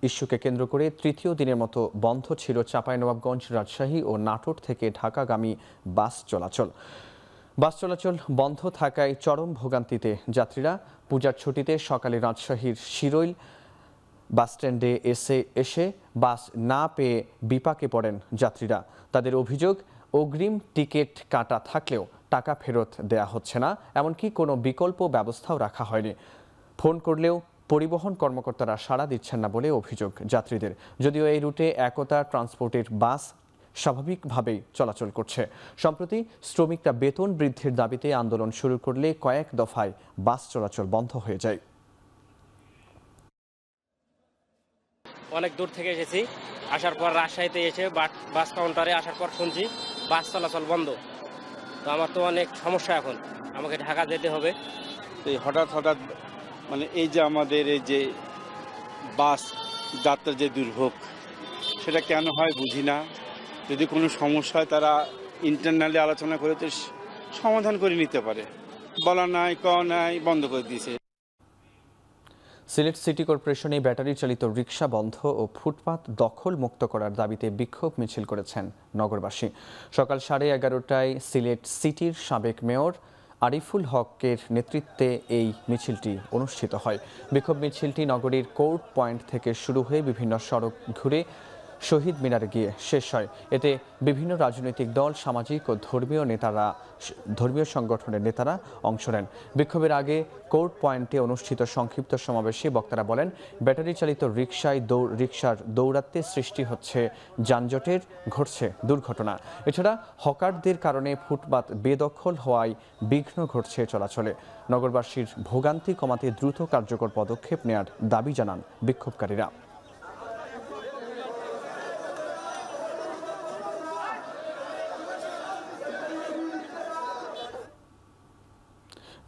ইস্যুকে কেন্দ্র করে তৃতীয় দিনের মতো বন্ধ ছিল চাঁপাইনবাবগঞ্জ, রাজশাহী ও নাটোর থেকে ঢাকাগামী বাস চলাচল। বাস চলাচল বন্ধ থাকায় চরম ভোগান্তিতে যাত্রীরা। পূজার ছুটিতে সকালে রাজশাহীর শিরৈল বাসস্ট্যান্ডে এসে বাস না পেয়ে বিপাকে পড়েন যাত্রীরা। তাদের অভিযোগ, অগ্রিম টিকিট কাটা থাকলেও টাকা ফেরত দেয়া হচ্ছে না, এমনকি কোনো বিকল্প ব্যবস্থাও রাখা হয়নি। ফোন করলেও পরিবহন কর্মকর্তারা সাড়া দিচ্ছেন না বলে অভিযোগ যাত্রীদের। যদিও এই রুটে একতা ট্রান্সপোর্টের বাস স্বাভাবিকভাবেই চলাচল করছে। সম্প্রতি শ্রমিকরা বেতন বৃদ্ধির দাবিতে আন্দোলন শুরু করলে কয়েক দফায় বাস চলাচল বন্ধ হয়ে যায়। অনেক দূর থেকে এসেছি, আসার পর রাজশাহীতে এসে বাস কাউন্টারে আসার পর শুনছি বাস চলাচল বন্ধ। তো আমার তো অনেক সমস্যা, এখন আমাকে ঢাকা যেতে হবে। হঠাৎ মানে এই যে আমাদের এই যে বাস যাত্রার যে দুর্ভোগ, সেটা কেন হয় বুঝি না। যদি কোনো সমস্যা হয় তারা ইন্টারনালি আলোচনা করে তো সমাধান করে নিতে পারে। বলা নাই, কওয়া নাই, বন্ধ করে দিয়েছে। সিলেট সিটি কর্পোরেশনে ব্যাটারি চালিত রিকশা বন্ধ ও ফুটপাত দখল মুক্ত করার দাবিতে বিক্ষোভ মিছিল করেছেন নগরবাসী। সকাল 11:30টায় সিলেট সিটির সাবেক মেয়র আরিফুল হকের নেতৃত্বে এই মিছিলটি অনুষ্ঠিত হয়। বিক্ষোভ মিছিলটি নগরীর কোর্ট পয়েন্ট থেকে শুরু হয়ে বিভিন্ন সড়ক ঘুরে শহীদ মিনারে গিয়ে শেষ হয়। এতে বিভিন্ন রাজনৈতিক দল, সামাজিক ও ধর্মীয় সংগঠনের নেতারা অংশ নেন। বিক্ষোভের আগে কোর্ট পয়েন্টে অনুষ্ঠিত সংক্ষিপ্ত সমাবেশে বক্তারা বলেন, ব্যাটারি চালিত রিকশার দৌরাত্মে সৃষ্টি হচ্ছে যানজটের, ঘটছে দুর্ঘটনা। এছাড়া হকারদের কারণে ফুটপাত বেদখল হওয়ায় বিঘ্ন ঘটছে চলাচলে। নগরবাসীর ভোগান্তি কমাতে দ্রুত কার্যকর পদক্ষেপ নেয়ার দাবি জানান বিক্ষোভকারীরা।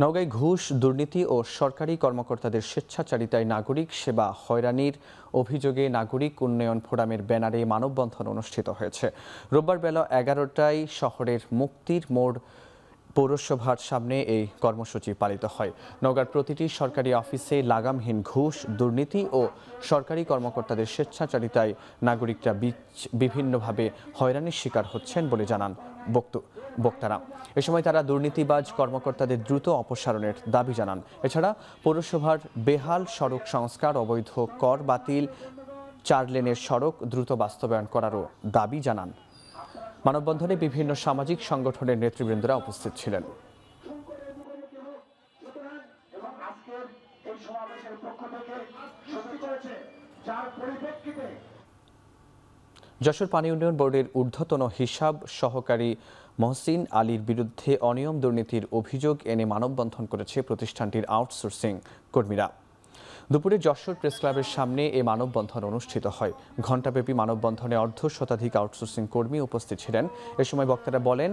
নওগাঁয় ঘুষ, দুর্নীতি ও সরকারি কর্মকর্তাদের স্বেচ্ছাচারিতায় নাগরিক সেবা হয়রানির অভিযোগে নাগরিক উন্নয়ন ফোরামের ব্যানারে মানববন্ধন অনুষ্ঠিত হয়েছে। রোববার বেলা 11টায় শহরের মুক্তির মোড় পৌরসভার সামনে এই কর্মসূচি পালিত হয়। নওগাঁর প্রতিটি সরকারি অফিসে লাগামহীন ঘুষ, দুর্নীতি ও সরকারি কর্মকর্তাদের স্বেচ্ছাচারিতায় নাগরিকরা বিভিন্নভাবে হয়রানির শিকার হচ্ছেন বলে জানান বক্তারা। এ সময় তারা দুর্নীতিবাজ কর্মকর্তাদের দ্রুত অপসারণের দাবি জানান। এছাড়া পৌরসভার বেহাল সড়ক সংস্কার, অবৈধ কর বাতিল, 4 লেনের সড়ক দ্রুত বাস্তবায়ন করারও দাবি জানান। মানববন্ধনে বিভিন্ন সামাজিক সংগঠনের নেতৃবৃন্দরা উপস্থিত ছিলেন। যশোর পানি উন্নয়ন বোর্ডের ঊর্ধ্বতন হিসাব সহকারী মহসিন আলীর বিরুদ্ধে অনিয়ম দুর্নীতির অভিযোগ এনে মানববন্ধন করেছে প্রতিষ্ঠানটির আউটসোর্সিং কর্মীরা। দুপুরে যশোর প্রেস ক্লাবের সামনে এ মানববন্ধন অনুষ্ঠিত হয়। ঘণ্টাব্যাপী মানববন্ধনে অর্ধশতাধিক আউটসোর্সিং কর্মী উপস্থিত ছিলেন। এ সময় বক্তারা বলেন,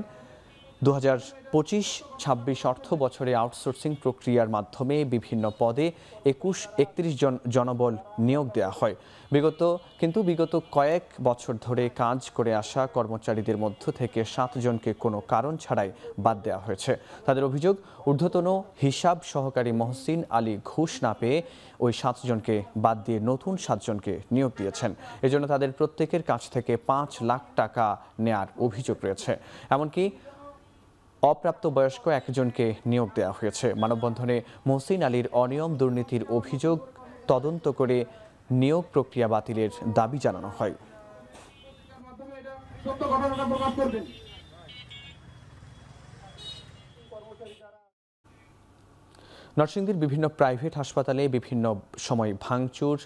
2025-26 অর্থ বছরে আউটসোর্সিং প্রক্রিয়ার মাধ্যমে বিভিন্ন পদে 31 জন জনবল নিয়োগ দেওয়া হয়। বিগত কয়েক বছর ধরে কাজ করে আসা কর্মচারীদের মধ্য থেকে 7 জনকে কোনো কারণ ছাড়াই বাদ দেওয়া হয়েছে। তাদের অভিযোগ, ঊর্ধ্বতন হিসাব সহকারী মহসিন আলী ঘুষ না পেয়ে ওই 7 জনকে বাদ দিয়ে নতুন 7 জনকে নিয়োগ দিয়েছেন। এজন্য তাদের প্রত্যেকের কাছ থেকে 5 লাখ টাকা নেয়ার অভিযোগ রয়েছে। এমনকি অপ্রাপ্তবয়স্ক 1 জনকে নিয়োগ দেওয়া হয়েছে। মানববন্ধনে মহসিন আলীর অনিয়ম দুর্নীতির অভিযোগ তদন্ত করে নিয়োগ প্রক্রিয়া বাতিলের দাবি জানানো হয়। নরসিংদীর বিভিন্ন প্রাইভেট হাসপাতালে বিভিন্ন সময় ভাঙচুর,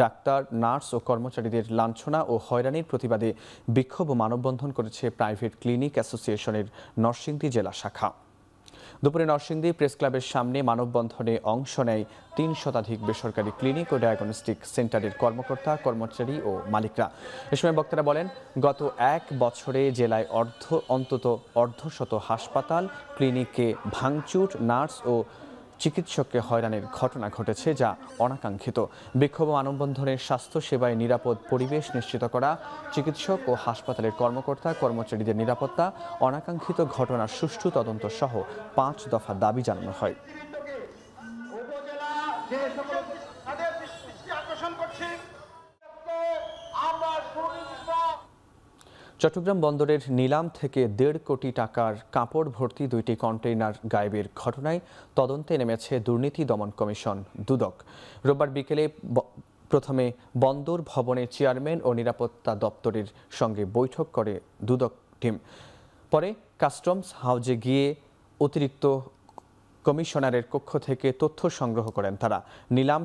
ডাক্তার, নার্স ও কর্মচারীদের লাঞ্ছনা ও হয়রানির প্রতিবাদে বিক্ষোভ ও মানববন্ধন করেছে প্রাইভেট ক্লিনিক অ্যাসোসিয়েশনের নরসিংদী জেলা শাখা। দুপুরে নরসিংদী প্রেস ক্লাবের সামনে মানববন্ধনে অংশ নেয় 3 শতাধিক বেসরকারি ক্লিনিক ও ডায়াগনস্টিক সেন্টারের কর্মকর্তা, কর্মচারী ও মালিকরা। এ সময় বক্তারা বলেন, গত 1 বছরে জেলায় অন্তত অর্ধশত হাসপাতাল, ক্লিনিকে ভাঙচুর, নার্স ও চিকিৎসককে হয়রানির ঘটনা ঘটেছে, যা অনাকাঙ্ক্ষিত। বিক্ষোভ মানববন্ধনের স্বাস্থ্য সেবায় নিরাপদ পরিবেশ নিশ্চিত করা, চিকিৎসক ও হাসপাতালের কর্মকর্তা, কর্মচারীদের নিরাপত্তা, অনাকাঙ্ক্ষিত ঘটনার সুষ্ঠু তদন্ত সহ 5 দফা দাবি জানানো হয়। চট্টগ্রাম বন্দরের নিলাম থেকে 1.5 কোটি টাকার কাপড় ভর্তি 2টি কন্টেইনার গায়েবের ঘটনায় তদন্তে নেমেছে দুর্নীতি দমন কমিশন দুদক। রোববার বিকেলে প্রথমে বন্দর ভবনের চেয়ারম্যান ও নিরাপত্তা দপ্তরের সঙ্গে বৈঠক করে দুদক টিম। পরে কাস্টমস হাউজে গিয়ে অতিরিক্ত কমিশনারের কক্ষ থেকে তথ্য সংগ্রহ করেন তারা। নিলাম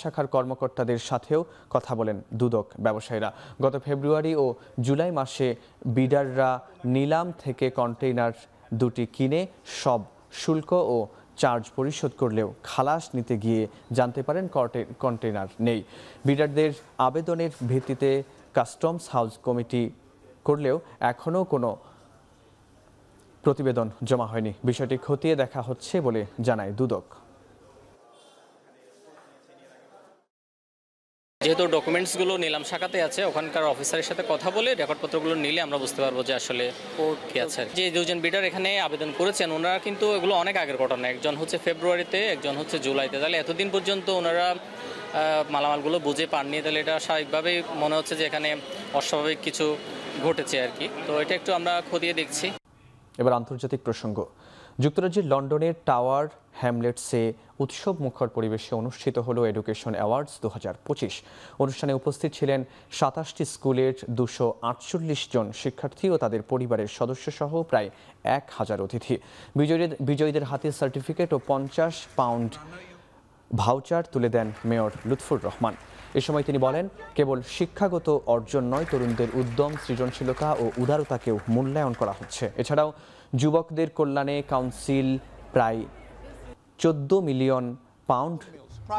শাখার কর্মকর্তাদের সাথেও কথা বলেন দুদক ব্যবসায়ীরা। গত ফেব্রুয়ারি ও জুলাই মাসে বিডাররা নিলাম থেকে কন্টেইনার 2টি কিনে সব শুল্ক ও চার্জ পরিশোধ করলেও খালাস নিতে গিয়ে জানতে পারেন কন্টেইনার নেই। বিডারদের আবেদনের ভিত্তিতে কাস্টমস হাউস কমিটি করলেও এখনও কোনো প্রতিবেদন জমা হয়নি। বিষয়টি খতিয়ে দেখা হচ্ছে বলে জানায় দুদক। যেহেতু ডকুমেন্টসগুলো নিলাম শাখাতে আছে, ওখানকার অফিসারের সাথে কথা বলে রেকর্ডপত্রগুলো নিলে আমরা বুঝতে পারবো যে আসলে কি আছে। যে 2 জন বিডার এখানে আবেদন করেছেন, ওনারা কিন্তু এগুলো অনেক আগের ঘটনা। একজন হচ্ছে ফেব্রুয়ারিতে, একজন হচ্ছে জুলাইতে। তাহলে এতদিন পর্যন্ত ওনারা মালামালগুলো বুঝে পাননি। তাহলে এটা স্বাভাবিকভাবেই মনে হচ্ছে যে এখানে অস্বাভাবিক কিছু ঘটেছে আর কি। তো এটা একটু আমরা খতিয়ে দেখছি। এবার আন্তর্জাতিক প্রসঙ্গ। যুক্তরাজ্যের লন্ডনের টাওয়ার হ্যামলেটসে উৎসব মুখর পরিবেশে অনুষ্ঠিত হলো এডুকেশন অ্যাওয়ার্ডস 2025। অনুষ্ঠানে উপস্থিত ছিলেন 27টি স্কুলের 248 জন শিক্ষার্থী ও তাদের পরিবারের সদস্য সহ প্রায় 1000 অতিথি। বিজয়ীদের হাতে সার্টিফিকেট ও 50 পাউন্ড ভাউচার তুলে দেন মেয়র লুৎফুর রহমান। এ সময় তিনি বলেন, কেবল শিক্ষাগত অর্জন নয়, তরুণদের উদ্যম, সৃজনশীলতা ও উদারতাকেও মূল্যায়ন করা হচ্ছে। এছাড়াও যুবকদের কল্যাণে কাউন্সিল প্রায় 14 মিলিয়ন পাউন্ড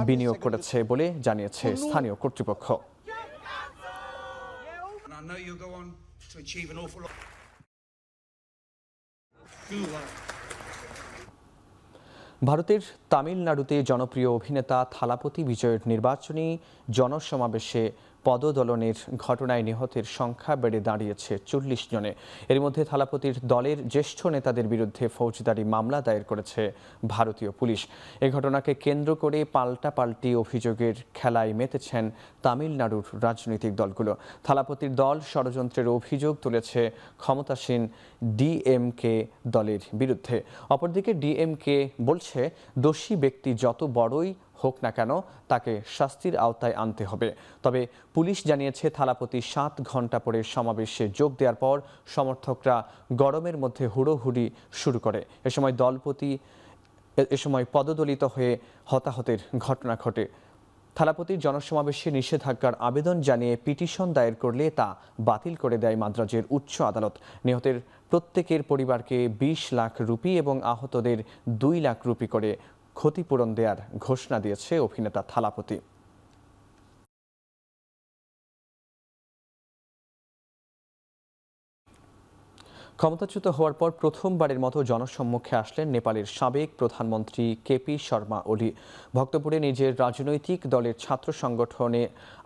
বিনিয়োগ করেছে বলে জানিয়েছে স্থানীয় কর্তৃপক্ষ। ভারতের তামিলনাড়ুতে জনপ্রিয় অভিনেতা থালাপতি বিজয়ের নির্বাচনী জনসমাবেশে পদদলনের ঘটনায় নিহতের সংখ্যা বেড়ে দাঁড়িয়েছে 40 জনে। এর মধ্যে থালাপতির দলের জ্যেষ্ঠ নেতাদের বিরুদ্ধে ফৌজদারি মামলা দায়ের করেছে ভারতীয় পুলিশ। এ ঘটনাকে কেন্দ্র করে পাল্টাপাল্টি অভিযোগের খেলায় মেতেছেন তামিলনাড়ুর রাজনৈতিক দলগুলো। থালাপতির দল ষড়যন্ত্রের অভিযোগ তুলেছে ক্ষমতাসীন ডিএমকে দলের বিরুদ্ধে। অপরদিকে ডিএমকে বলছে, দোষী ব্যক্তি যত বড়ই হোক না কেন তাকে শাস্তির আওতায় আনতে হবে। তবে পুলিশ জানিয়েছে, থালাপতি 7 ঘন্টা পরে সমাবেশে যোগ দেওয়ার পর সমর্থকরা গরমের মধ্যে হুড়োহুড়ি শুরু করে। এ সময় পদদলিত হয়ে হতাহতের ঘটনা ঘটে। থালাপতির জনসমাবেশে নিষেধাজ্ঞার আবেদন জানিয়ে পিটিশন দায়ের করলে তা বাতিল করে দেয় মাদ্রাজের উচ্চ আদালত। নিহতের প্রত্যেকের পরিবারকে 20 লাখ রুপি এবং আহতদের 2 লাখ রুপি করে ক্ষতিপূরণ দেওয়ার ঘোষণা দিয়েছে অভিনেতা থালাপতি। ক্ষমতাচ্যুত হওয়ার পর প্রথমবারের মতো জনসম্মুখে আসলেন নেপালের সাবেক প্রধানমন্ত্রী কেপি শর্মা ওলি। ভক্তপুরে নিজের রাজনৈতিক দলের ছাত্র সংগঠনে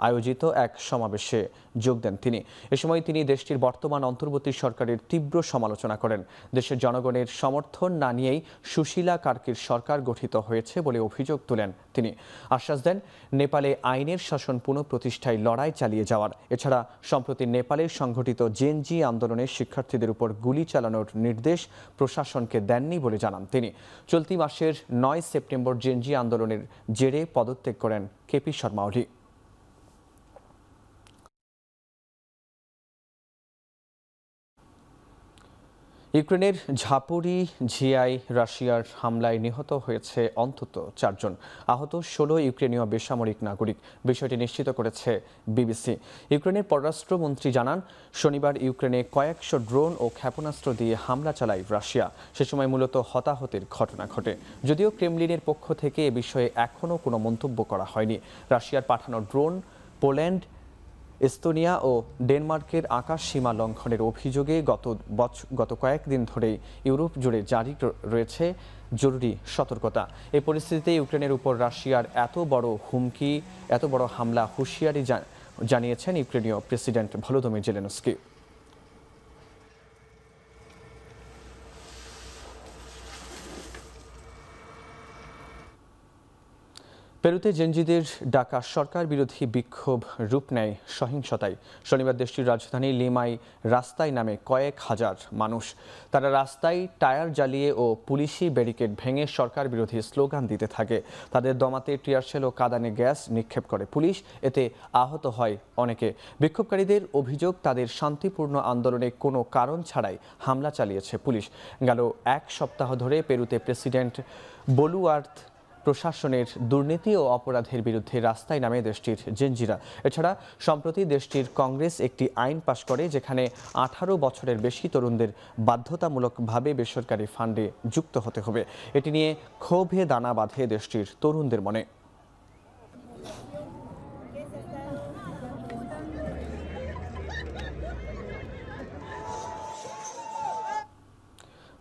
আয়োজিত এক সমাবেশে যোগ দেন তিনি। এ সময় তিনি দেশটির বর্তমান অন্তর্বর্তী সরকারের তীব্র সমালোচনা করেন। দেশের জনগণের সমর্থন না নিয়েই সুশীলা কার্কির সরকার গঠিত হয়েছে বলে অভিযোগ তুলেন তিনি। আশ্বাস দেন, নেপালে আইনের শাসন পুনঃপ্রতিষ্ঠায় লড়াই চালিয়ে যাওয়ার। এছাড়া সম্প্রতি নেপালের সংঘটিত জেনজি আন্দোলনের শিক্ষার্থীদের উপর গুলি চালানোর নির্দেশ প্রশাসনকে দেননি বলে জানান তিনি। চলতি মাসের 9 সেপ্টেম্বর জেনজি আন্দোলনের জেরে পদত্যাগ করেন কেপি শর্মা ওলি। ইউক্রেনের ঝাপোরিঝিয়ায় রাশিয়ার হামলায় নিহত হয়েছে অন্তত 4 জন, আহত 16 ইউক্রেনীয় বেসামরিক নাগরিক। বিষয়টি নিশ্চিত করেছে বিবিসি। ইউক্রেনের পররাষ্ট্রমন্ত্রী জানান, শনিবার ইউক্রেনে কয়েকশো ড্রোন ও ক্ষেপণাস্ত্র দিয়ে হামলা চালায় রাশিয়া। সে সময় মূলত হতাহতের ঘটনা ঘটে। যদিও ক্রেমলিনের পক্ষ থেকে এ বিষয়ে এখনও কোনো মন্তব্য করা হয়নি। রাশিয়ার পাঠানো ড্রোন পোল্যান্ড, এস্তোনিয়া ও ডেনমার্কের আকাশ সীমা লঙ্ঘনের অভিযোগে গত কয়েকদিন ধরেই ইউরোপ জুড়ে জারি রয়েছে জরুরি সতর্কতা। এই পরিস্থিতিতে ইউক্রেনের উপর রাশিয়ার এত বড় হামলা হুঁশিয়ারি জানিয়েছেন ইউক্রেনীয় প্রেসিডেন্ট ভলোদিমির জেলেনস্কি। পেরুতে জেনজিদের ডাকা সরকার বিরোধী বিক্ষোভ রূপ নেয় সহিংসতায়। শনিবার দেশটির রাজধানী লিমায় রাস্তায় নামে কয়েক হাজার মানুষ। তারা রাস্তায় টায়ার জ্বালিয়ে ও পুলিশি ব্যারিকেড ভেঙে সরকার বিরোধী স্লোগান দিতে থাকে। তাদের দমাতে টিয়ারশেল ও কাঁদানে গ্যাস নিক্ষেপ করে পুলিশ। এতে আহত হয় অনেকে। বিক্ষোভকারীদের অভিযোগ, তাদের শান্তিপূর্ণ আন্দোলনে কোনো কারণ ছাড়াই হামলা চালিয়েছে পুলিশ। গেল 1 সপ্তাহ ধরে পেরুতে প্রেসিডেন্ট বলুয়ার্ত প্রশাসনের দুর্নীতি ও অপরাধের বিরুদ্ধে রাস্তায় নামে দেশটির জেনজিরা। এছাড়া সম্প্রতি দেশটির কংগ্রেস একটি আইন পাশ করে, যেখানে 18 বছরের বেশি তরুণদের বাধ্যতামূলকভাবে বেসরকারি ফান্ডে যুক্ত হতে হবে। এটি নিয়ে ক্ষোভে দানা বাঁধে দেশটির তরুণদের মনে।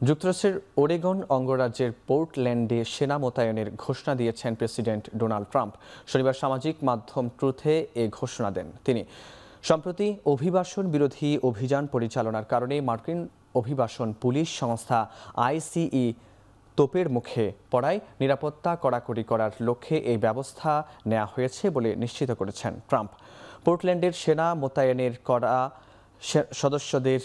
যুক্তরাষ্ট্রের ওরেগন অঙ্গরাজ্যের পোর্টল্যান্ডে সেনা মোতায়েনের ঘোষণা দিয়েছেন প্রেসিডেন্ট ডোনাল্ড ট্রাম্প। শনিবার সামাজিক মাধ্যম ট্রুথে এ ঘোষণা দেন তিনি। সম্প্রতি অভিবাসন বিরোধী অভিযান পরিচালনার কারণে মার্কিন অভিবাসন পুলিশ সংস্থা ICE তোপের মুখে পড়ায় নিরাপত্তা কড়াকড়ি করার লক্ষ্যে এই ব্যবস্থা নেওয়া হয়েছে বলে নিশ্চিত করেছেন ট্রাম্প। পোর্টল্যান্ডের সেনা মোতায়েনের করা সদস্যদের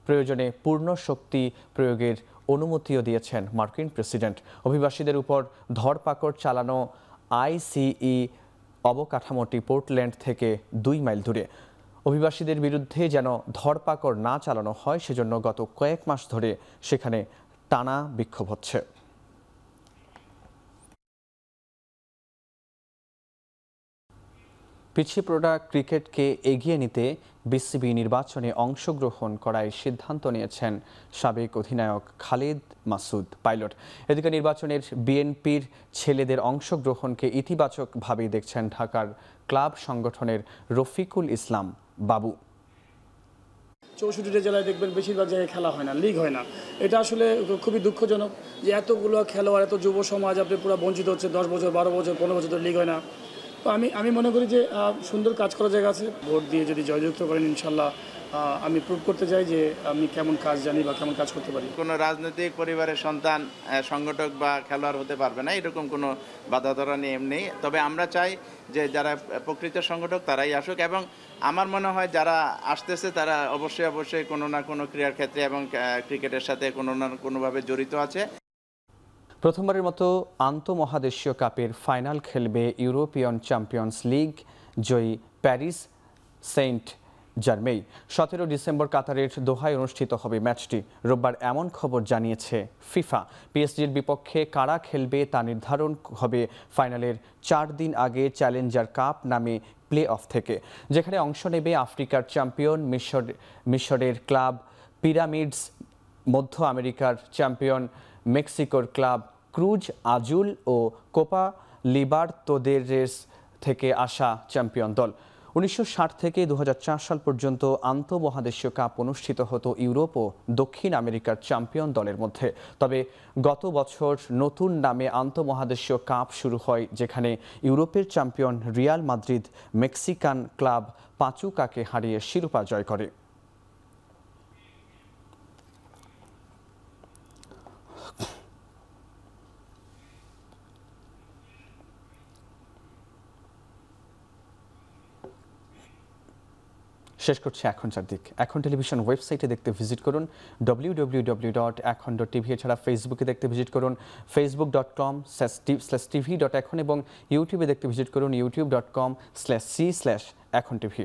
প্রয়োজনে পূর্ণ শক্তি প্রয়োগের অনুমতিও দিয়েছেন মার্কিন প্রেসিডেন্ট। অভিবাসীদের উপর ধরপাকড় চালানো আইসিই অবকাঠামোটি পোর্টল্যান্ড থেকে 2 মাইল দূরে। অভিবাসীদের বিরুদ্ধে যেন ধরপাকড় না চালানো হয় সেজন্য গত কয়েক মাস ধরে সেখানে টানা বিক্ষোভ হচ্ছে। পিছিয়ে পড়া ক্রিকেটকে এগিয়ে নিতে বিসিবি নির্বাচনে অংশগ্রহণ করায় সিদ্ধান্ত নিয়েছেন সাবেক অধিনায়ক খালিদ মাসুদ পাইলট। এদিকে নির্বাচনের বিএনপির ছেলেদের অংশগ্রহণকে ইতিবাচকভাবে দেখছেন ঢাকার ক্লাব সংগঠনের রফিকুল ইসলাম বাবু। 64টা জেলায় দেখবেন বেশিরভাগ জায়গায় খেলা হয় না, লিগ হয় না। এটা আসলে খুবই দুঃখজনক যে এতগুলো খেলোয়াড়, এত যুব সমাজ আপনি পুরো বঞ্চিত হচ্ছে। 10 বছর, 12 বছর, 15 বছর ধরে লিগ হয় না। তো আমি মনে করি যে সুন্দর কাজ করার জায়গা আছে। ভোট দিয়ে যদি জয়যুক্ত করেন ইনশাল্লাহ আমি প্রুভ করতে চাই যে আমি কেমন কাজ জানি বা কেমন কাজ করতে পারি। কোনো রাজনৈতিক পরিবারের সন্তান সংগঠক বা খেলোয়াড় হতে পারবে না, এরকম কোনো বাধা ধরা নিয়ম নেই। তবে আমরা চাই যে যারা প্রকৃত সংগঠক তারাই আসুক, এবং আমার মনে হয় যারা আসতেছে তারা অবশ্যই কোনো না কোনো ক্রীড়ার ক্ষেত্রে এবং ক্রিকেটের সাথে কোনো না কোনোভাবে জড়িত আছে। প্রথমবারের মতো আন্তঃমহাদেশীয় কাপের ফাইনাল খেলবে ইউরোপিয়ান চ্যাম্পিয়ন্স লিগ জয়ী প্যারিস সেন্ট জার্মেই। 17 ডিসেম্বর কাতারের দোহায় অনুষ্ঠিত হবে ম্যাচটি। রোববার এমন খবর জানিয়েছে ফিফা। পিএসজির বিপক্ষে কারা খেলবে তা নির্ধারণ হবে ফাইনালের 4 দিন আগে চ্যালেঞ্জার কাপ নামে প্লে অফ থেকে, যেখানে অংশ নেবে আফ্রিকার চ্যাম্পিয়ন মিশরের ক্লাব পিরামিডস, মধ্য আমেরিকার চ্যাম্পিয়ন মেক্সিকোর ক্লাব ক্রুজ আজুল ও কোপা লিবার্তাদোরেস থেকে আসা চ্যাম্পিয়ন দল। 1960 থেকে 2004 সাল পর্যন্ত আন্তঃমহাদেশীয় কাপ অনুষ্ঠিত হতো ইউরোপ ও দক্ষিণ আমেরিকার চ্যাম্পিয়ন দলের মধ্যে। তবে গত বছর নতুন নামে আন্তঃমহাদেশীয় কাপ শুরু হয়, যেখানে ইউরোপের champion Real Madrid Mexican club পাচুকাকে হারিয়ে শিরোপা জয় করে। শেষ করছে এখন চারদিক। এখন টেলিভিশন ওয়েবসাইটে দেখতে ভিজিট করুন www.ekhon.tv। এছাড়া ফেসবুকে দেখতে ভিজিট করুন facebook.com/tv.ekhon এবং ইউটিউবে দেখতে ভিজিট করুন youtube.com/c/ekhon tv।